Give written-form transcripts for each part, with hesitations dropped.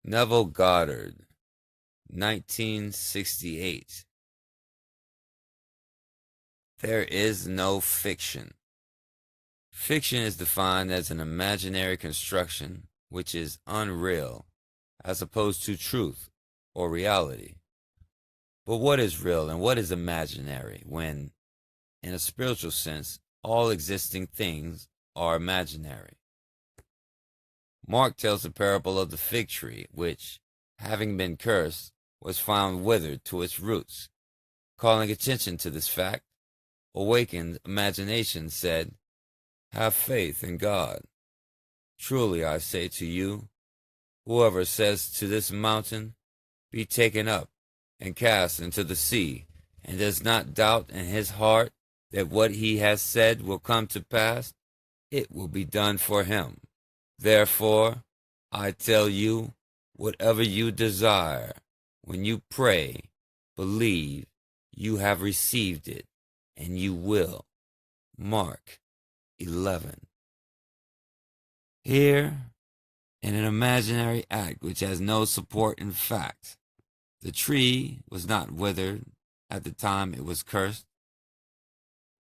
Neville Goddard, 1968. There is no fiction. Fiction is defined as an imaginary construction which is unreal, as opposed to truth or reality. But what is real and what is imaginary when, in a spiritual sense, all existing things are imaginary? Mark tells the parable of the fig tree, which, having been cursed, was found withered to its roots. Calling attention to this fact, awakened imagination said, "Have faith in God. Truly I say to you, whoever says to this mountain, be taken up and cast into the sea, and does not doubt in his heart that what he has said will come to pass, it will be done for him. Therefore, I tell you, whatever you desire, when you pray, believe you have received it, and you will." Mark 11. Here, in an imaginary act which has no support in fact, the tree was not withered at the time it was cursed,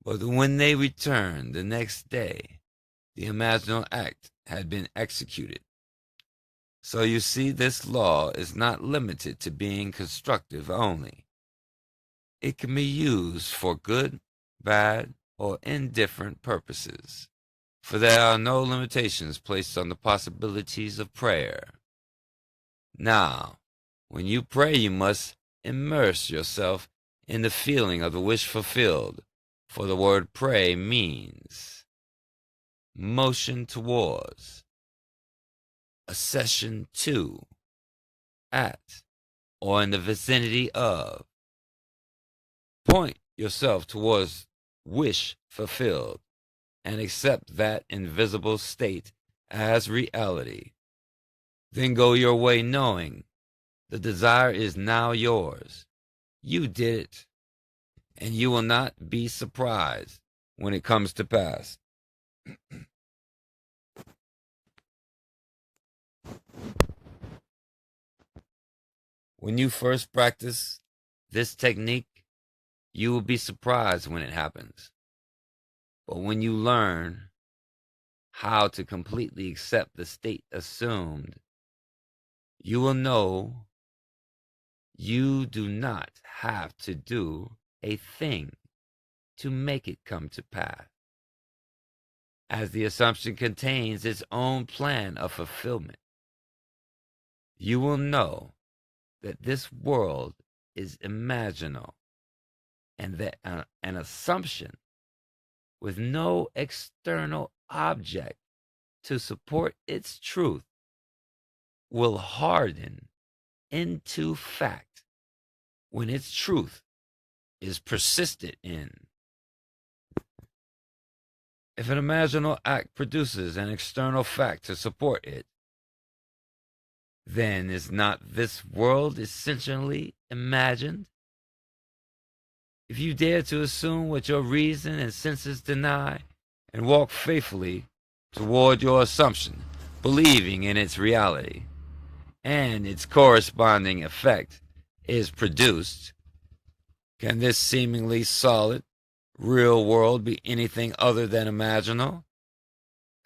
but when they returned the next day, the imaginal act had been executed. So you see, this law is not limited to being constructive only. It can be used for good, bad, or indifferent purposes, for there are no limitations placed on the possibilities of prayer. Now, when you pray, you must immerse yourself in the feeling of the wish fulfilled, for the word pray means motion towards, accession to, at, or in the vicinity of. Point yourself towards wish fulfilled and accept that invisible state as reality. Then go your way knowing the desire is now yours. You did it, and you will not be surprised when it comes to pass. When you first practice this technique, you will be surprised when it happens. But when you learn how to completely accept the state assumed, you will know you do not have to do a thing to make it come to pass, as the assumption contains its own plan of fulfillment. You will know that this world is imaginal, and that an assumption with no external object to support its truth will harden into fact when its truth is persisted in. If an imaginal act produces an external fact to support it, then is not this world essentially imagined? If you dare to assume what your reason and senses deny, and walk faithfully toward your assumption, believing in its reality, and its corresponding effect is produced, can this seemingly solid, real world be anything other than imaginal?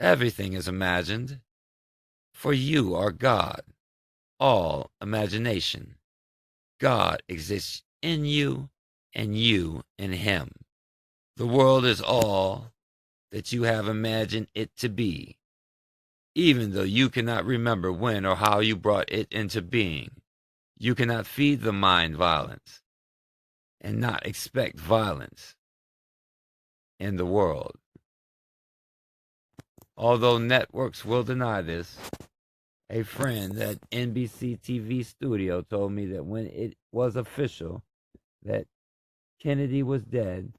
Everything is imagined, for you are God, all imagination. God exists in you, and you in him. The world is all that you have imagined it to be, even though you cannot remember when or how you brought it into being. You cannot feed the mind violence and not expect violence in the world. Although networks will deny this, a friend at NBC TV studio told me that when it was official that Kennedy was dead,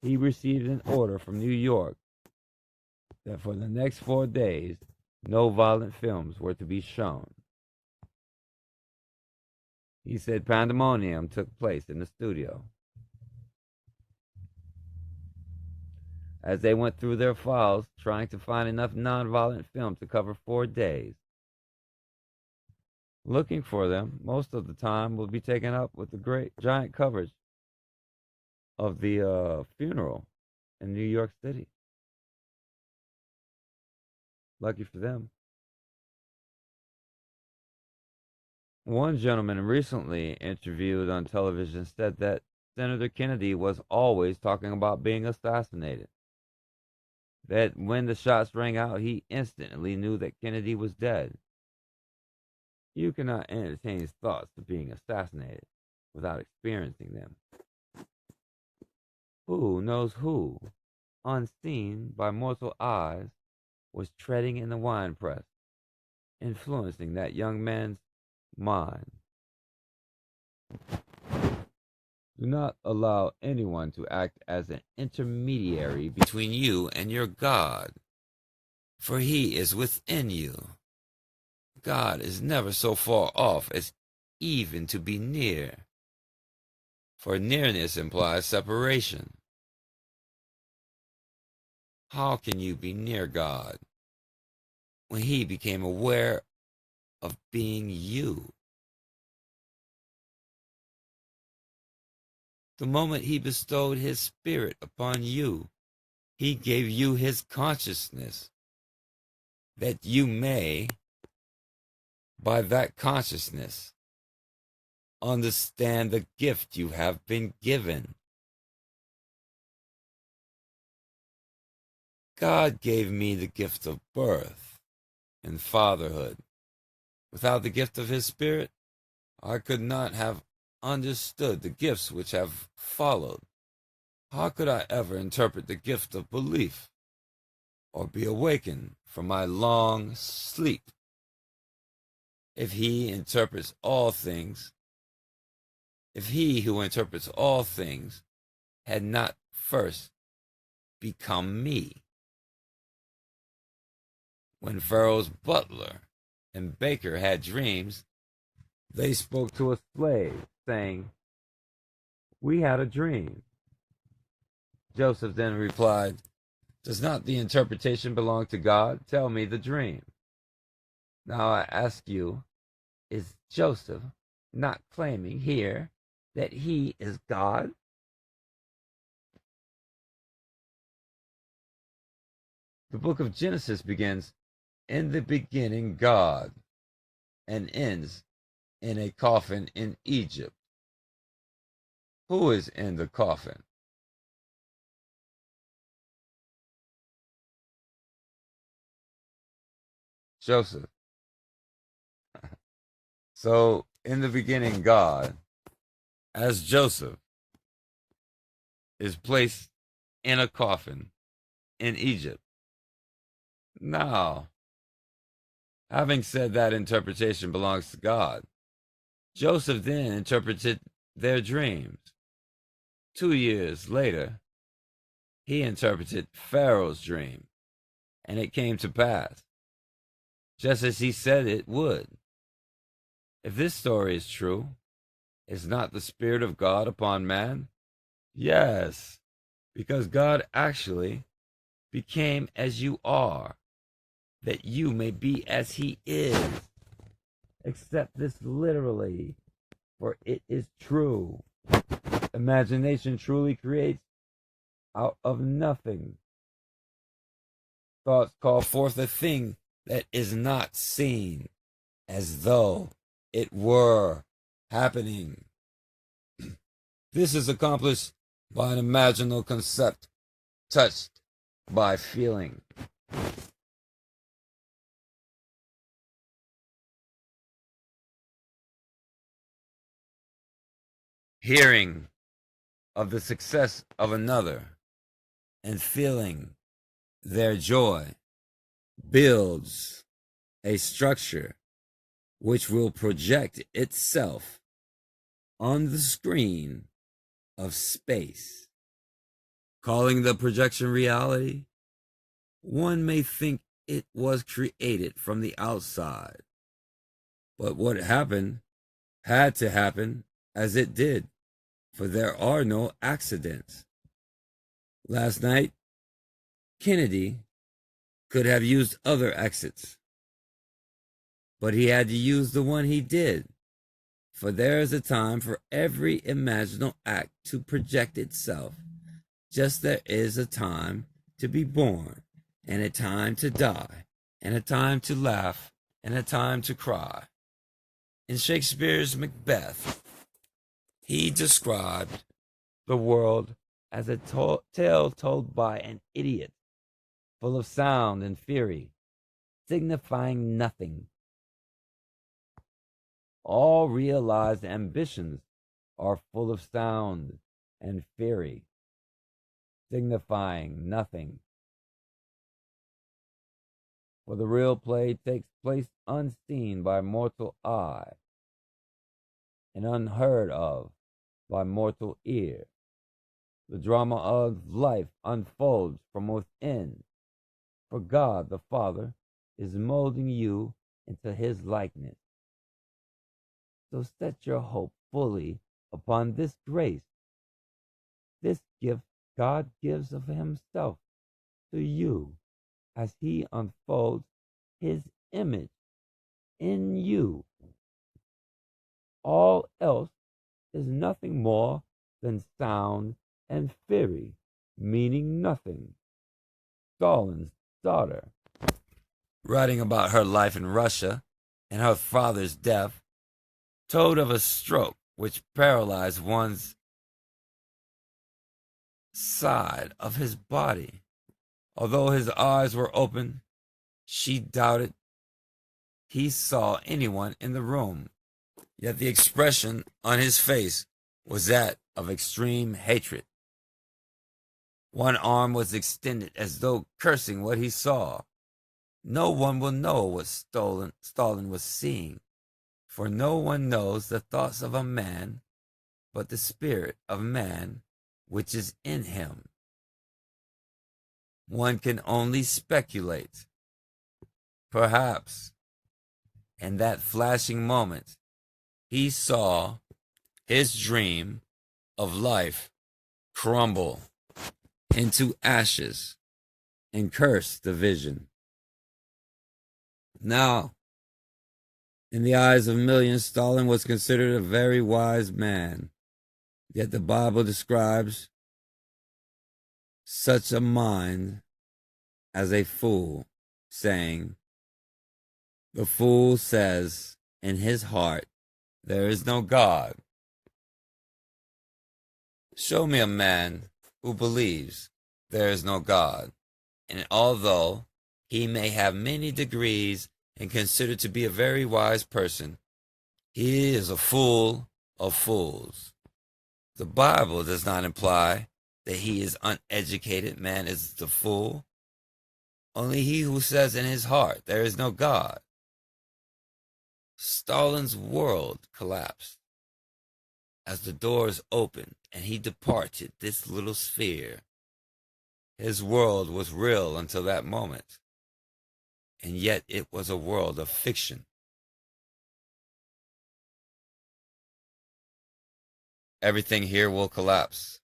he received an order from New York that for the next 4 days, no violent films were to be shown. He said pandemonium took place in the studio. As they went through their files, trying to find enough non-violent film to cover 4 days. looking for them most of the time will be taken up with the great giant coverage of the funeral in New York City. Lucky for them. One gentleman recently interviewed on television said that Senator Kennedy was always talking about being assassinated. That when the shots rang out, he instantly knew that Kennedy was dead. You cannot entertain thoughts of being assassinated without experiencing them. Who knows who, unseen by mortal eyes, was treading in the winepress, influencing that young man's mind? Do not allow anyone to act as an intermediary between you and your God, for he is within you. God is never so far off as even to be near, for nearness implies separation. How can you be near God when he became aware of being you? The moment he bestowed his spirit upon you, he gave you his consciousness, that you may, by that consciousness, understand the gift you have been given. God gave me the gift of birth and fatherhood. Without the gift of his spirit, I could not have understood the gifts which have followed. How could I ever interpret the gift of belief or be awakened from my long sleep? If he who interprets all things had not first become me. When Pharaoh's butler and baker had dreams, they spoke to a slave, saying, "We had a dream." Joseph then replied, "Does not the interpretation belong to God? Tell me the dream." Now I ask you, is Joseph not claiming here that he is God? The book of Genesis begins, "In the beginning God," and ends in a coffin in Egypt. Who is in the coffin? Joseph. So, in the beginning, God, as Joseph, is placed in a coffin in Egypt. Now, having said that interpretation belongs to God, Joseph then interpreted their dreams. 2 years later, he interpreted Pharaoh's dream, and it came to pass, just as he said it would. If this story is true, is not the Spirit of God upon man? Yes, because God actually became as you are, that you may be as he is. Accept this literally, for it is true. Imagination truly creates out of nothing. Thoughts call forth a thing that is not seen, as though it were happening. This is accomplished by an imaginal concept touched by feeling. Hearing of the success of another and feeling their joy builds a structure which will project itself on the screen of space. Calling the projection reality, one may think it was created from the outside. But what happened had to happen as it did, for there are no accidents. Last night, Kennedy could have used other exits. but he had to use the one he did. For there is a time for every imaginal act to project itself, just there is a time to be born, and a time to die, and a time to laugh, and a time to cry. In Shakespeare's Macbeth, he described the world as a tale told by an idiot, full of sound and fury, signifying nothing. All realized ambitions are full of sound and fury, signifying nothing. For the real play takes place unseen by mortal eye and unheard of by mortal ear. The drama of life unfolds from within, for God the Father is molding you into his likeness. So set your hope fully upon this grace, this gift God gives of himself to you as he unfolds his image in you. All else is nothing more than sound and fury, meaning nothing. Stalin's daughter, writing about her life in Russia and her father's death, told of a stroke which paralyzed one's side of his body. Although his eyes were open, she doubted he saw anyone in the room, yet the expression on his face was that of extreme hatred. One arm was extended as though cursing what he saw. No one will know what Stalin was seeing, for no one knows the thoughts of a man but the spirit of man which is in him. One can only speculate. Perhaps, in that flashing moment, he saw his dream of life crumble into ashes and cursed the vision. Now, in the eyes of millions, Stalin was considered a very wise man. Yet the Bible describes such a mind as a fool, saying, "The fool says in his heart, there is no God." Show me a man who believes there is no God, and although he may have many degrees and considered to be a very wise person, he is a fool of fools. The Bible does not imply that he is uneducated man is the fool. Only he who says in his heart there is no God. Stalin's world collapsed as the doors opened and he departed this little sphere. His world was real until that moment, and yet it was a world of fiction. Everything here will collapse.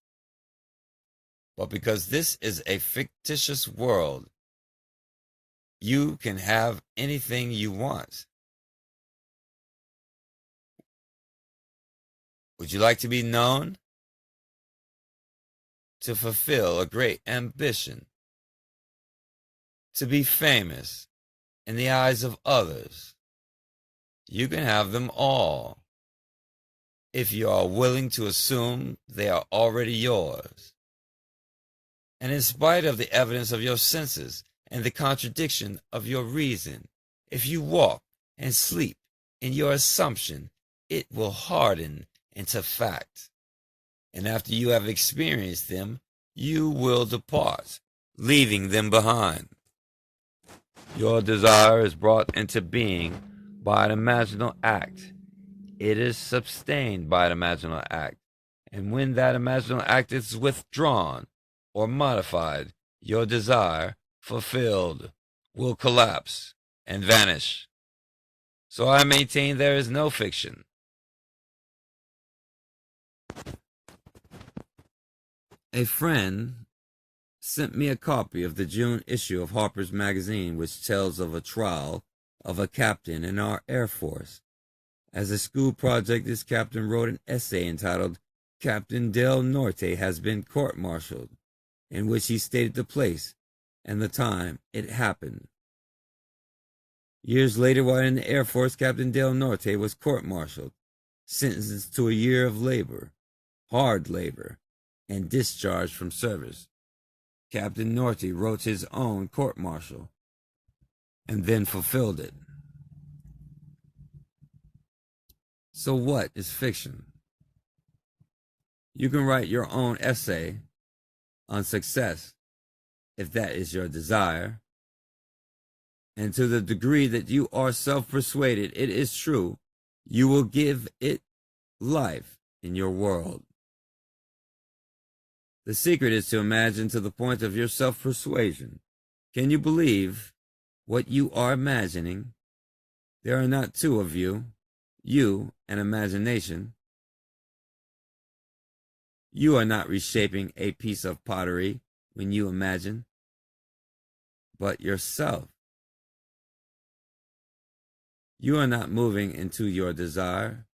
But because this is a fictitious world, you can have anything you want. Would you like to be known? To fulfill a great ambition? To be famous in the eyes of others? You can have them all, if you are willing to assume they are already yours. And in spite of the evidence of your senses and the contradiction of your reason, if you walk and sleep in your assumption, it will harden into fact. And after you have experienced them, you will depart, leaving them behind. Your desire is brought into being by an imaginal act. It is sustained by an imaginal act. And when that imaginal act is withdrawn or modified, your desire, fulfilled, will collapse and vanish. So I maintain there is no fiction. A friend sent me a copy of the June issue of Harper's Magazine, which tells of a trial of a captain in our Air Force. As a school project, this captain wrote an essay entitled Captain Del Norte Has Been Court-Martialed, in which he stated the place and the time it happened. Years later, while in the Air Force, Captain Del Norte was court-martialed, sentenced to a year of labor, hard labor, and discharged from service. Captain Norte wrote his own court-martial and then fulfilled it. So what is fiction? You can write your own essay on success if that is your desire. And to the degree that you are self-persuaded it is true, you will give it life in your world. The secret is to imagine to the point of your self-persuasion. Can you believe what you are imagining? There are not two of you and imagination. You are not reshaping a piece of pottery when you imagine, but yourself. You are not moving into your desire.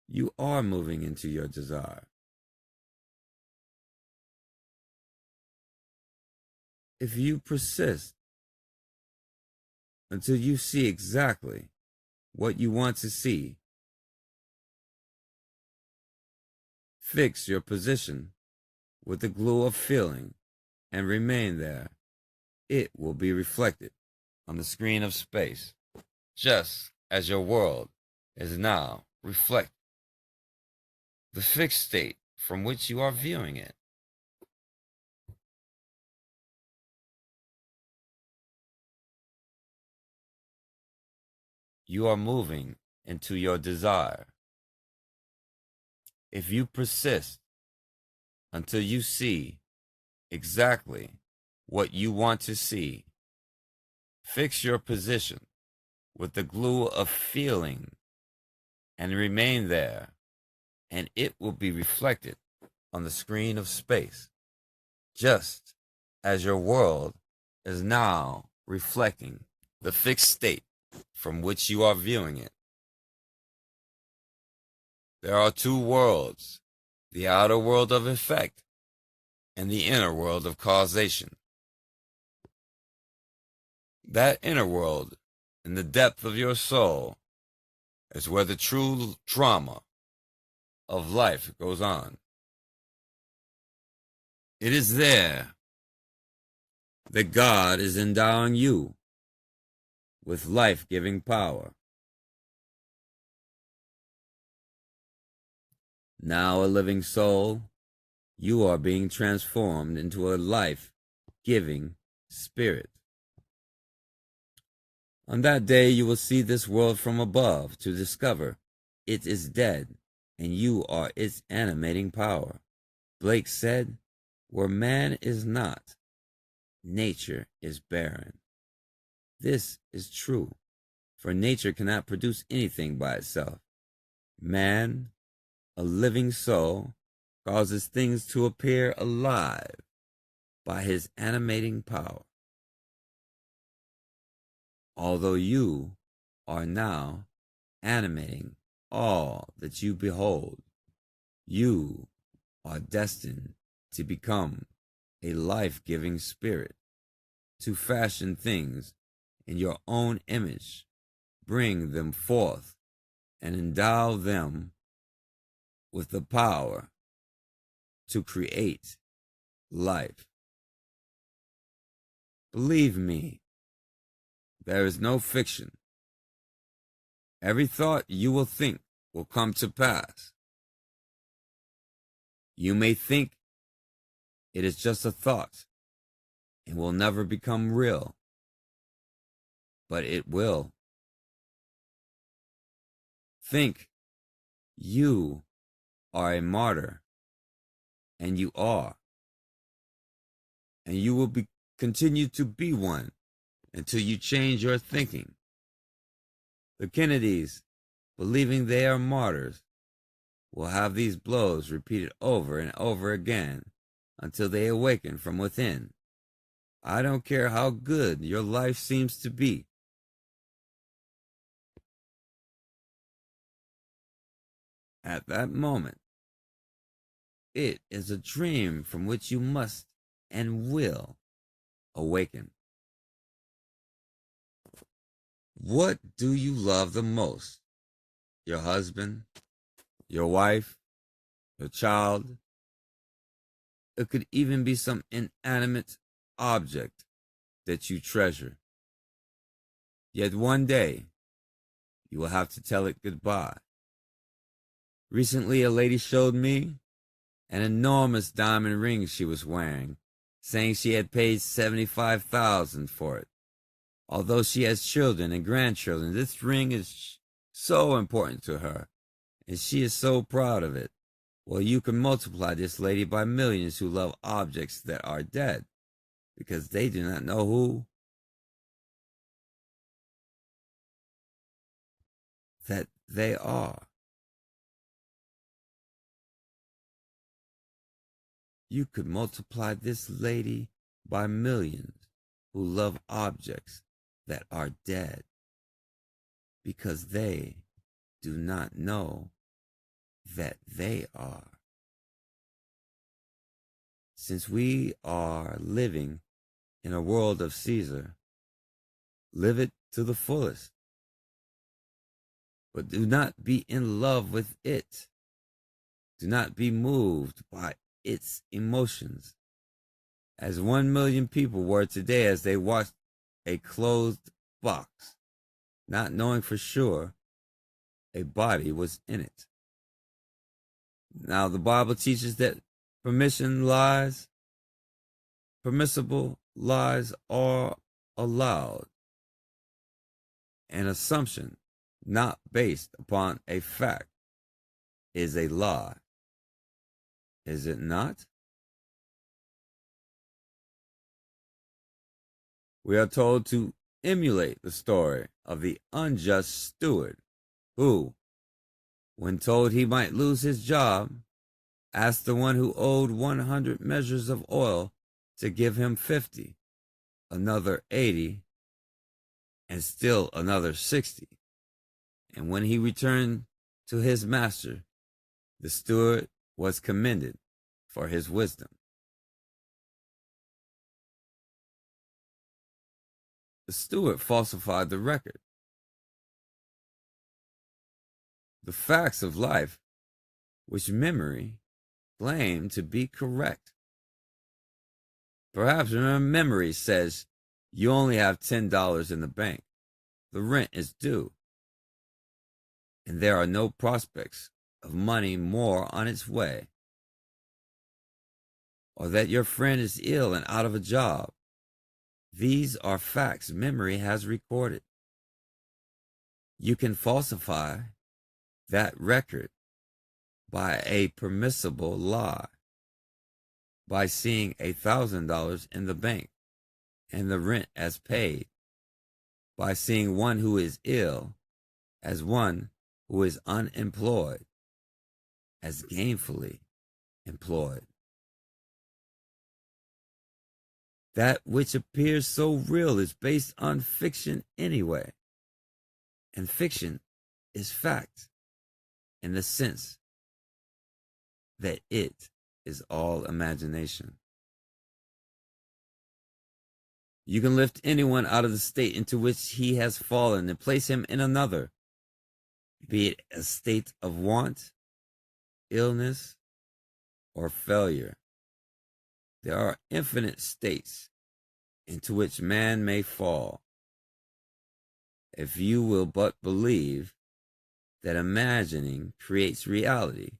You are moving into your desire. If you persist until you see exactly what you want to see, fix your position with the glue of feeling and remain there, it will be reflected on the screen of space, just as your world is now reflected, the fixed state from which you are viewing it. You are moving into your desire. If you persist until you see exactly what you want to see, fix your position with the glue of feeling and remain there, and it will be reflected on the screen of space, just as your world is now reflecting the fixed state from which you are viewing it. There are two worlds, the outer world of effect and the inner world of causation. That inner world, in the depth of your soul, is where the true drama of life goes on. It is there that God is endowing you with life-giving power. Now a living soul, you are being transformed into a life-giving spirit. On that day you will see this world from above to discover it is dead and you are its animating power. Blake said, "Where man is not, nature is barren." This is true, for nature cannot produce anything by itself. Man, a living soul, causes things to appear alive by his animating power. Although you are now animating all that you behold, you are destined to become a life-giving spirit, to fashion things in your own image, bring them forth, and endow them with the power to create life. Believe me, there is no fiction. Every thought you will think will come to pass. You may think it is just a thought and will never become real, but it will. Think you are a martyr, and you are, and you will continue to be one until you change your thinking. The Kennedys, believing they are martyrs, will have these blows repeated over and over again until they awaken from within. I don't care how good your life seems to be. At that moment, it is a dream from which you must and will awaken. What do you love the most? Your husband, your wife, your child? It could even be some inanimate object that you treasure. Yet one day, you will have to tell it goodbye. Recently, a lady showed me an enormous diamond ring she was wearing, saying she had paid $75,000 for it. Although she has children and grandchildren, this ring is so important to her, and she is so proud of it. Well, you can multiply this lady by millions who love objects that are dead, because they do not know who that they are. You could multiply this lady by millions who love objects that are dead, because they do not know that they are. Since we are living in a world of Caesar, live it to the fullest. But do not be in love with it. Do not be moved by its emotions, as 1 million people were today as they watched a closed box, not knowing for sure a body was in it. Now, the Bible teaches that permissible lies are allowed. An assumption not based upon a fact is a lie. Is it not? We are told to emulate the story of the unjust steward who, when told he might lose his job, asked the one who owed 100 measures of oil to give him 50, another 80, and still another 60. And when he returned to his master, the steward was commended for his wisdom. The steward falsified the record. The facts of life, which memory claimed to be correct. Perhaps memory says you only have $10 in the bank, the rent is due, and there are no prospects of money more on its way, or that your friend is ill and out of a job. These are facts memory has recorded. You can falsify that record by a permissible lie, by seeing $1,000 in the bank and the rent as paid, by seeing one who is ill as one who is unemployed, as gainfully employed. That which appears so real is based on fiction anyway, and fiction is fact in the sense that it is all imagination. You can lift anyone out of the state into which he has fallen and place him in another, be it a state of want, illness, or failure. There are infinite states into which man may fall. If you will but believe that imagining creates reality,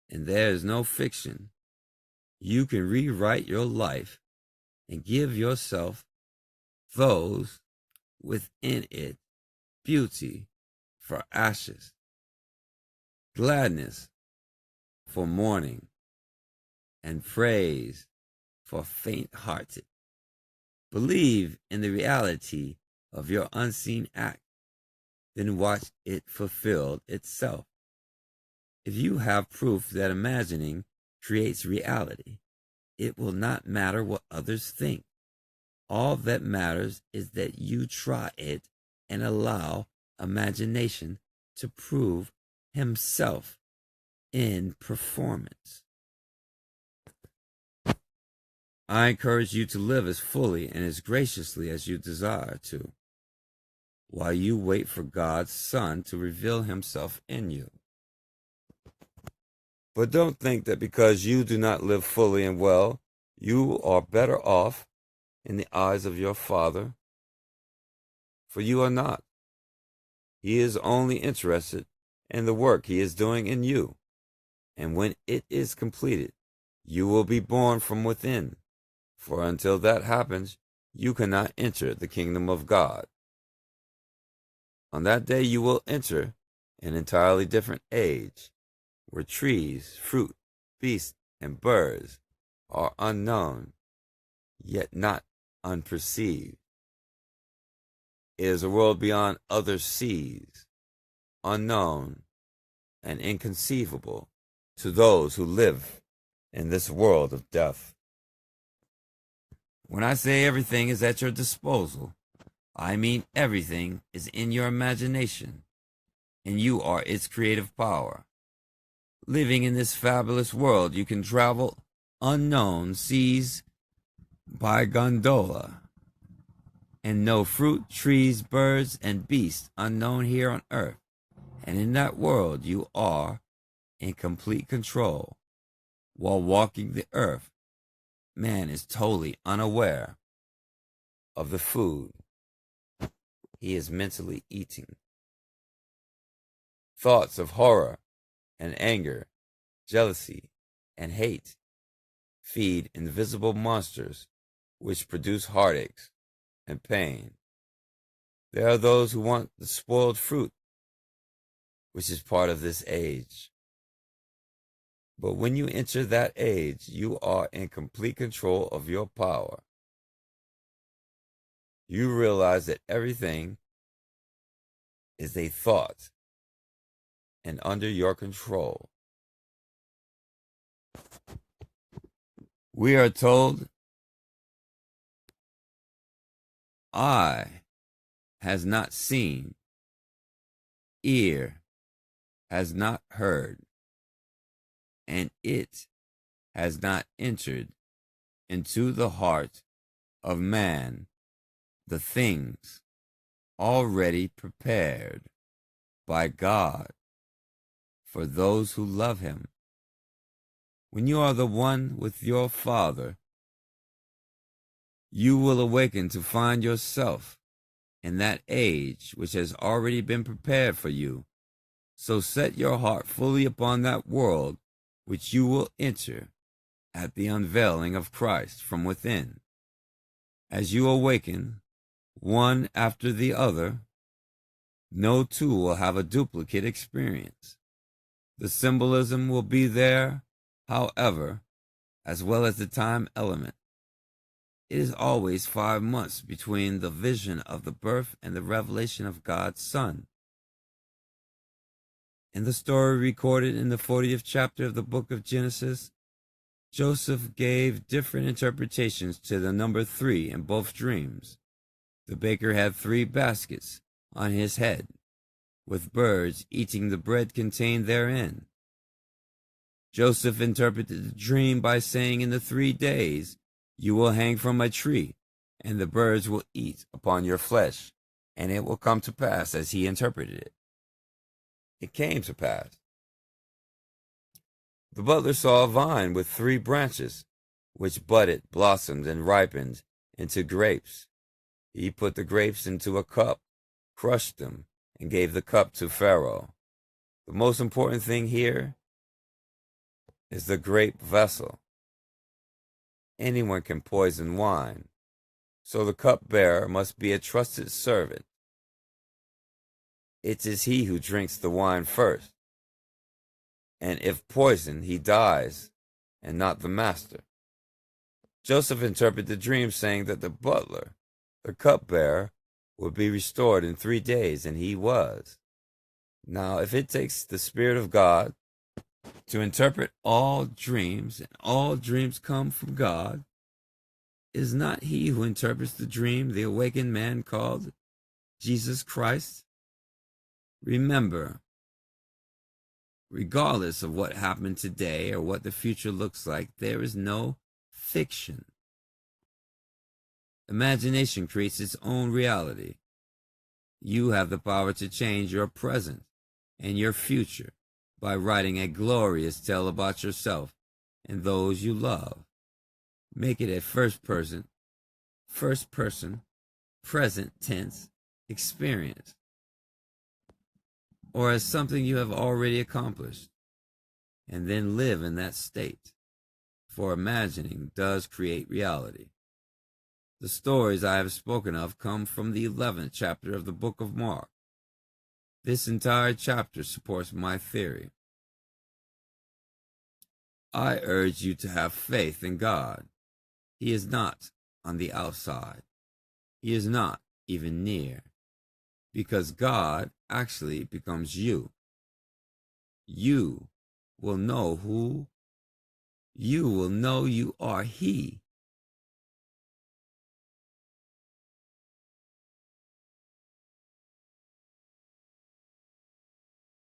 and there is no fiction, you can rewrite your life and give yourself those within it beauty for ashes, gladness for mourning, and praise for faint-hearted. Believe in the reality of your unseen act, then watch it fulfill itself. If you have proof that imagining creates reality, it will not matter what others think. All that matters is that you try it and allow imagination to prove himself in performance. I encourage you to live as fully and as graciously as you desire to, while you wait for God's Son to reveal himself in you. But don't think that because you do not live fully and well, you are better off in the eyes of your Father, for you are not. He is only interested in the work he is doing in you, and when it is completed, you will be born from within, for until that happens, you cannot enter the kingdom of God. On that day you will enter an entirely different age, where trees, fruit, beasts, and birds are unknown, yet not unperceived. It is a world beyond other seas, unknown and inconceivable to those who live in this world of death. When I say everything is at your disposal, I mean everything is in your imagination, and you are its creative power. Living in this fabulous world, you can travel unknown seas by gondola, and know fruit, trees, birds, and beasts unknown here on earth. And in that world, you are in complete control. While walking the earth, man is totally unaware of the food he is mentally eating. Thoughts of horror and anger, jealousy and hate feed invisible monsters which produce heartaches and pain. There are those who want the spoiled fruit, which is part of this age. But when you enter that age, you are in complete control of your power. You realize that everything is a thought and under your control. We are told, eye has not seen, ear has not heard, and it has not entered into the heart of man the things already prepared by God for those who love him. When you are the one with your Father, you will awaken to find yourself in that age which has already been prepared for you. So set your heart fully upon that world which you will enter at the unveiling of Christ from within. As you awaken, one after the other, no two will have a duplicate experience. The symbolism will be there, however, as well as the time element. It is always 5 months between the vision of the birth and the revelation of God's Son. In the story recorded in the 40th chapter of the book of Genesis, Joseph gave different interpretations to the number 3 in both dreams. The baker had 3 baskets on his head, with birds eating the bread contained therein. Joseph interpreted the dream by saying, in the 3 days you will hang from a tree, and the birds will eat upon your flesh, and it will come to pass as he interpreted it. It came to pass. The butler saw a vine with 3 branches, which budded, blossomed, and ripened into grapes. He put the grapes into a cup, crushed them, and gave the cup to Pharaoh. The most important thing here is the grape vessel. Anyone can poison wine, so the cupbearer must be a trusted servant. It is he who drinks the wine first, and if poisoned, he dies, and not the master. Joseph interpreted the dream, saying that the butler, the cupbearer, would be restored in 3 days, and he was. Now, if it takes the Spirit of God to interpret all dreams, and all dreams come from God, Is not he who interprets the dream the awakened man called Jesus Christ? Remember, regardless of what happened today or what the future looks like, there is no fiction. Imagination creates its own reality. You have the power to change your present and your future by writing a glorious tale about yourself and those you love. Make it a first person, present tense experience, or as something you have already accomplished, and then live in that state. For imagining does create reality. The stories I have spoken of come from the 11th chapter of the book of Mark. This entire chapter supports my theory. I urge you to have faith in God. He is not on the outside. He is not even near, because God actually becomes you. You will know you are He